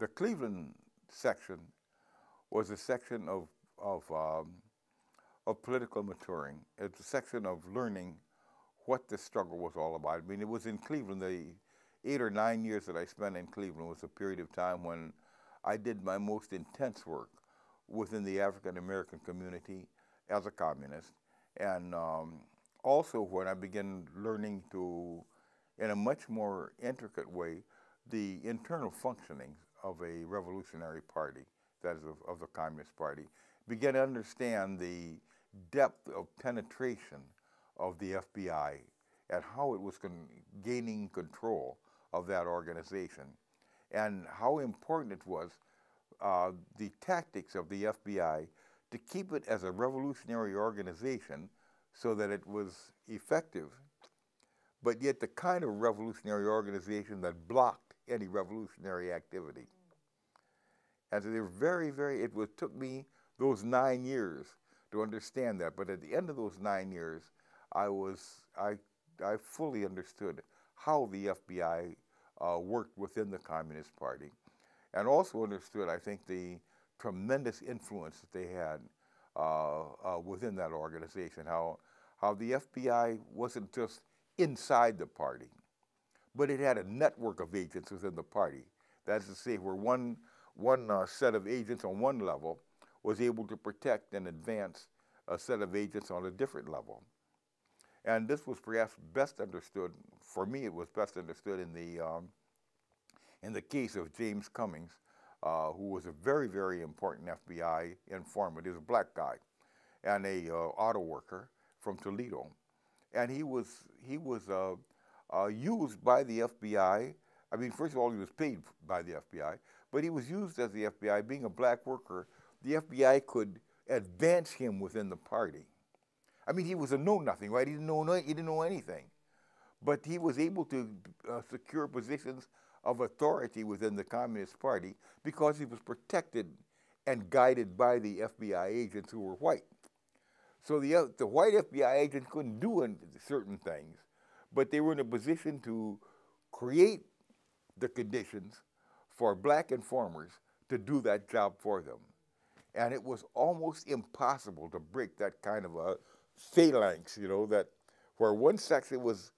the Cleveland section was a section of political maturing. It's a section of learning what the struggle was all about. I mean, it was in Cleveland. The 8 or 9 years that I spent in Cleveland was a period of time when I did my most intense work within the African American community as a communist, and also when I began learning to, in a much more intricate way, the internal functioning of a revolutionary party, that is of the Communist Party, began to understand the depth of penetration of the FBI and how it was gaining control of that organization, and how important it was, the tactics of the FBI to keep it as a revolutionary organization so that it was effective, but yet the kind of revolutionary organization that blocked any revolutionary activity. And so they were it took me those 9 years to understand that, but at the end of those 9 years, I fully understood how the FBI worked within the Communist Party, and also understood, I think, the tremendous influence that they had within that organization, how the FBI wasn't just inside the party, but it had a network of agents within the party. That is to say, where one set of agents on one level was able to protect and advance a set of agents on a different level. And this was perhaps best understood, for me it was best understood in the case of James Cummings, who was a very important FBI informant. He was a black guy and a auto worker from Toledo. And he was used by the FBI. I mean, first of all, he was paid by the FBI, but he was used as the FBI. Being a black worker, the FBI could advance him within the party. I mean, he was a know-nothing, right? He didn't know anything. But he was able to secure positions of authority within the Communist Party because he was protected and guided by the FBI agents who were white. So the white FBI agents couldn't do certain things, but they were in a position to create the conditions for black informers to do that job for them. And it was almost impossible to break that kind of a phalanx, you know, that where one section was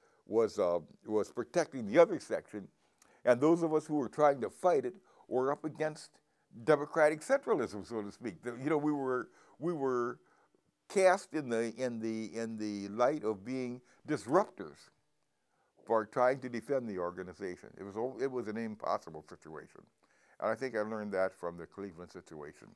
protecting the other section, and those of us who were trying to fight it were up against democratic centralism, so to speak. You know, we were cast in the light of being disruptors for trying to defend the organization. It was an impossible situation, and I think I learned that from the Cleveland situation.